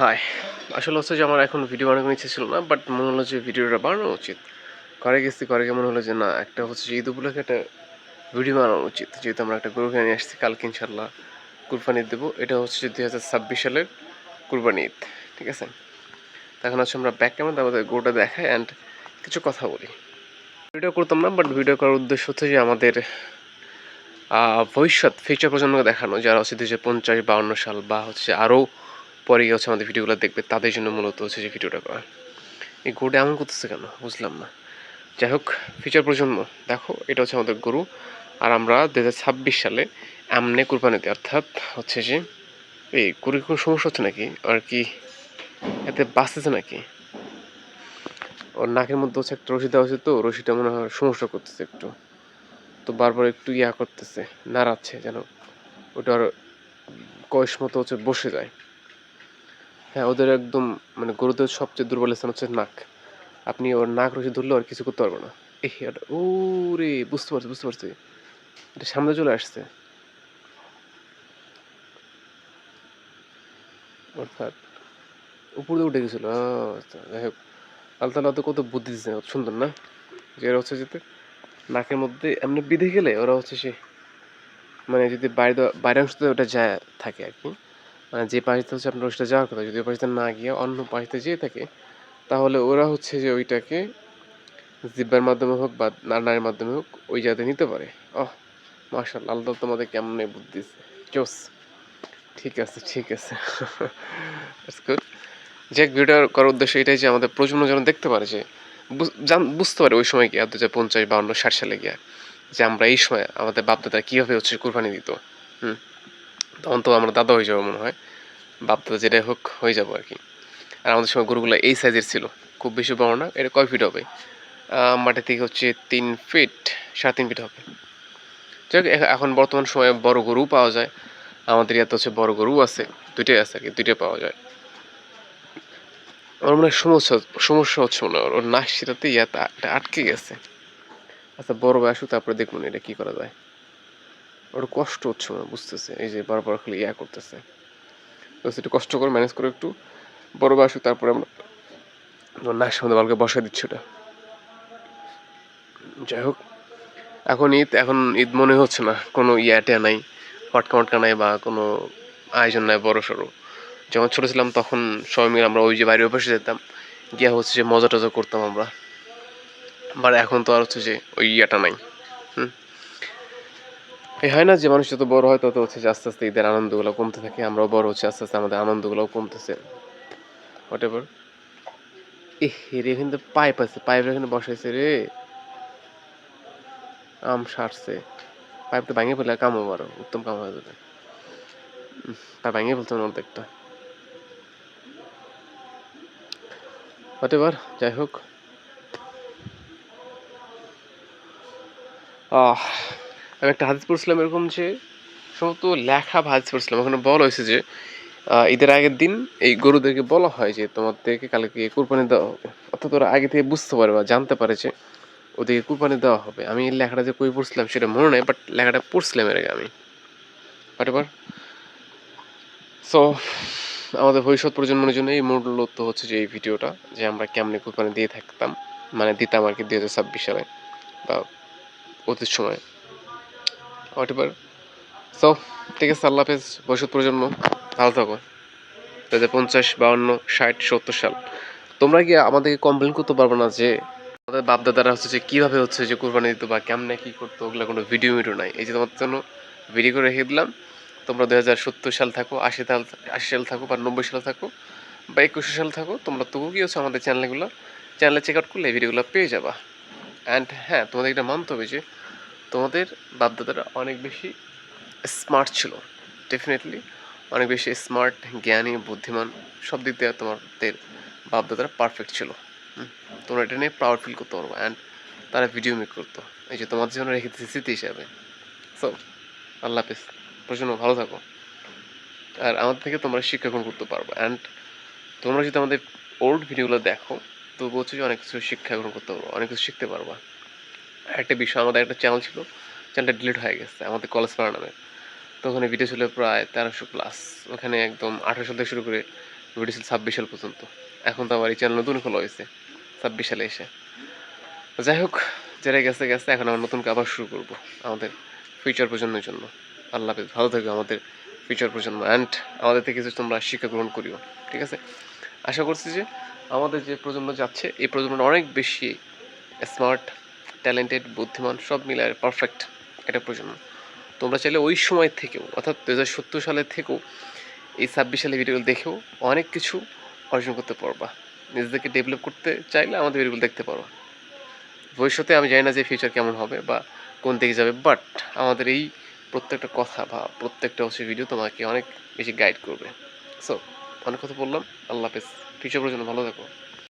High, আসলে হচ্ছে যে আমার এখন ভিডিও বানানোর ইচ্ছে ছিল না, বাট মনে হলো যে ভিডিওটা বানানো উচিত। ঘরে গেছি, ঘরে গিয়ে মনে হলো যে না, একটা হচ্ছে যে ঈদ উপলক্ষে একটা ভিডিও বানানো উচিত। যেহেতু আমরা একটা গরু কিনে নিয়ে আসছি, কালকে ইনশাল্লাহ কুরবানি ঈদ দেবো। এটা হচ্ছে যে 2026 সালের কুরবানি ঈদ, ঠিক আছে? তো এখন হচ্ছে আমরা ব্যাক ক্যামেরা আমাদের গরুটা দেখাই অ্যান্ড কিছু কথা বলি। ভিডিও করতাম না, বাট ভিডিও করার উদ্দেশ্য হচ্ছে যে আমাদের ভবিষ্যৎ ফিউচার প্রজন্মকে দেখানো, যারা হচ্ছে 2050-52 সাল বা হচ্ছে আরও পরে গিয়ে হচ্ছে আমাদের ভিডিওগুলো দেখবে, তাদের জন্য মূলত হচ্ছে যে ভিডিওটা করা। এই গরুটা এমন করতেছে কেন বুঝলাম না। যাই হোক, ফিউচার প্রজন্ম দেখো, এটা হচ্ছে আমাদের গরু। আর আমরা 2026 সালে এমনে কুরবানিতে, অর্থাৎ হচ্ছে যে এই গরুর কোনো সমস্যা হচ্ছে নাকি, আর কি এতে বাঁচতেছে নাকি? ওর নাকের মধ্যে হচ্ছে একটা রশি দেওয়া হয়েছে, তো রশিটা মনে হয় সমস্যা করতেছে একটু। তো বারবার একটু করতেছে, নাড়াচ্ছে যেন ওটার কয়েস মতো হচ্ছে বসে যায়। হ্যাঁ, ওদের একদম মানে গরুদের সবচেয়ে দুর্বল স্থান হচ্ছে নাক। আপনি ওর নাক রশি ধরলেও আর কিছু করতে পারবে না। ওরে, বুঝতে পারছি, বুঝতে পারছি। এটা সামনে চলে আসছে, অর্থাৎ উপর দিয়ে উঠে গেছিল। আচ্ছা, যাই হোক, আল্লাহ তাআলা তো কত বুদ্ধি দিচ্ছে, কত সুন্দর না? যে এরা হচ্ছে যেতে নাকের মধ্যে এমনি বিঁধে গেলে ওরা হচ্ছে সে মানে যদি বাইরে অংশতে ওটা যায় থাকে আর কি, মানে যে পাশে হচ্ছে আপনার ওইটা যাওয়ার কথা, যদি ওই পাশে না গিয়ে অন্য পাশে যেয়ে থাকে, তাহলে ওরা হচ্ছে যে ওইটাকে জিহ্বার মাধ্যমে হোক বা নাড়ার মাধ্যমে হোক ওই জায়গাতে নিতে পারে। ওহ, মাশাআল্লাহ, আল্লাহ তোমাদের কেমনে বুদ্ধি দিচ্ছে, জোস। ঠিক আছে, ঠিক আছে। That's good. যে ভিডিও করার উদ্দেশ্য এটাই যে আমাদের প্রজন্ম যেন দেখতে পারে, যে বুঝতে পারে ওই সময় গিয়ে 2050, 52, 60 সালে গিয়ে যে আমরা এই সময় আমাদের বাপদাদা কীভাবে হচ্ছে কোরবানি দিত। হুম, তখন তো আমরা দাদা হয়ে যাবো মনে হয়, বাপদাদা যেটাই হোক হয়ে যাবো আর কি। আর আমাদের সময় গরুগুলো এই সাইজের ছিল, খুব বেশি বড় না। এটা কয় ফিট হবে? মাটি থেকে হচ্ছে 3 ফিট, 3.5 ফিট হবে। যাই হোক, এখন বর্তমান সময়ে বড় গরু পাওয়া যায়। আমাদের ইয়াতে হচ্ছে বড় গরু আছে, দুইটাই আছে আর কি, দুইটাই পাওয়া যায়। ওর মনে হয় সমস্যা সমস্যা হচ্ছে মনে হয়, ওর নাকশিরাতে এটা আটকে গেছে। আচ্ছা, বড় ভাই আসুক, তারপরে দেখুন এটা কি করা যায়। ওর কষ্ট হচ্ছে মনে হয়, বুঝতেছে, এই যে বারবার খালি করতেছে। তো একটু কষ্ট করে ম্যানেজ করে একটু, বড় ভাই আসুক, তারপরে আমরা ওর নাকের সামনে বালকে বসাই দিচ্ছি ওটা। যাই হোক, এখন ঈদ মনে হচ্ছে না, কোনো ইয়াটা নাই, ফটকা মটকা নাই বা কোনো আয়োজন নাই বড় সড়ো। যখন ছোট ছিলাম তখন সবাই মিলে আমরা ওই যে বাইরে বসে যেতাম, গিয়া হচ্ছে যে মজা টজা করতাম আমরা। বাট এখন তো আর হচ্ছে যে ওই ইয়াটা নাই। হুম, এই হয় না যে মানুষ যত বড় হয় তত হচ্ছে যে আস্তে আস্তে ঈদের আনন্দগুলো কমতে থাকে, আমরাও বড় হচ্ছে আস্তে আস্তে, আমাদের আনন্দগুলোও কমতেছে। What ever. রে, কিন্তু পাইপ আছে, পাইপ এখানে বসাইছে রে, সারছে। পাইপটা ভাঙে ফেলে কাম হবে, আরো উত্তম কাম হয়ে যাবে। তা ভাঙে ফেলছে না অর্ধেকটা। হোয়াট এভার, যাই হোক। আমি একটা হাদিস পড়ছিলাম এরকম যে, সম্ভবত লেখা হাদিস পড়ছিলাম, ওখানে বলা হয়েছে যে ঈদের আগের দিন এই গরুদেরকে বলা হয় যে তোমাদেরকে কালকে কুরবানি দেওয়া হবে, অর্থাৎ ওরা আগে থেকে বুঝতে পারে বা জানতে পারে যে ওদেরকে কুরবানি দেওয়া হবে। আমি এই লেখাটা যে কই পড়ছিলাম সেটা মনে নেই, বাট লেখাটা পড়ছিলাম এর আগে আমি। What ever. সো আমাদের ভবিষ্যৎ প্রজন্মের জন্য এই মূলত হচ্ছে যে এই ভিডিওটা, যে আমরা কেমনে কুরবানি দিয়ে থাকতাম, মানে দিতাম আর কি 2026 সালে বা অতীত সময়ে। What ever. সো ঠিক আছে, আল্লাহ হাফেজ ভবিষ্যৎ প্রজন্ম, ভালো থাকো। 2050, 52, 60, 70 সাল, তোমরা কি আমাদেরকে কমপ্লেন করতে পারবে না যে আমাদের বাপদাদারা হচ্ছে যে কীভাবে হচ্ছে যে কোরবানি দিত বা কেমনে কী করতো, ওগুলো কোনো ভিডিও নাই। এই যে তোমার জন্য ভিডিও করে রেখে দিলাম। তোমরা 2070 সাল থাকো, 80 সাল থাকো বা 90 সাল থাকো বা 21 সাল থাকো, তোমরা তবু কি হচ্ছে আমাদের চ্যানেলে চেক আউট করলে এই ভিডিওগুলো পেয়ে যাবা। অ্যান্ড হ্যাঁ, তোমাদের এটা মানতে হবে যে তোমাদের বাপদাদারা অনেক বেশি স্মার্ট ছিল, ডেফিনেটলি অনেক বেশি স্মার্ট, জ্ঞানী, বুদ্ধিমান, সব দিক দিয়ে তোমাদের বাপদাদারা পারফেক্ট ছিল। তোমরা এটা নিয়ে প্রাউড ফিল করতে পারবো। অ্যান্ড তারা ভিডিও মেক করতো, এই যে তোমাদের জন্য রেখে দিচ্ছি স্মৃতি হিসাবে। সো আল্লাহ হাফিজ, প্রচণ্ড ভালো থাকো। আর আমাদের থেকে তোমরা শিক্ষা গ্রহণ করতে পারবো। অ্যান্ড তোমরা যদি আমাদের ওল্ড ভিডিওগুলো দেখো, তো বলছো যে অনেক কিছু শিক্ষা গ্রহণ করতে পারবো, অনেক কিছু শিখতে পারবা। একটা বিষয়, আমাদের একটা চ্যানেল ছিল, চ্যানেলটা ডিলিট হয়ে গেছে, আমাদের কলেজ পাড়া নামে। তো ওখানে ভিডিও ছিল প্রায় 1300+। ওখানে একদম 18 সাল থেকে শুরু করে ভিডিও ছিল 26 সাল পর্যন্ত। এখন তো আমার এই চ্যানেল নতুন খোলা হয়েছে 26 সালে এসে। যাই হোক, যারা গেছে গেছে, এখন আমরা নতুন করে আবার শুরু করব আমাদের ফিউচার প্রজন্মের জন্য। আল্লাহ হাফেজ, ভালো থাকবে আমাদের ফিউচার প্রজন্ম, অ্যান্ড আমাদের থেকে কিছু তোমরা শিক্ষা গ্রহণ করিও, ঠিক আছে? আশা করছি যে আমাদের যে প্রজন্ম যাচ্ছে, এই প্রজন্মটা অনেক বেশি স্মার্ট, ট্যালেন্টেড, বুদ্ধিমান, সব মিলে পারফেক্ট একটা প্রজন্ম। তোমরা চাইলে ওই সময় থেকেও, অর্থাৎ 2070 সালের থেকেও এই 26 সালের ভিডিওগুলো দেখেও অনেক কিছু অর্জন করতে পারবা। নিজেদেরকে ডেভেলপ করতে চাইলে আমাদের ভিডিওগুলো দেখতে পারো। ভবিষ্যতে আমি জানি না যে ফিউচার কেমন হবে বা কোন দিকে যাবে, বাট আমাদের এই প্রত্যেকটা কথা বা প্রত্যেকটা ভিডিও তোমাকে অনেক বেশি গাইড করবে। সো অনেক কথা বললাম, আল্লাহ হাফেজ, ফিউচার পর্যন্ত ভালো থাকো।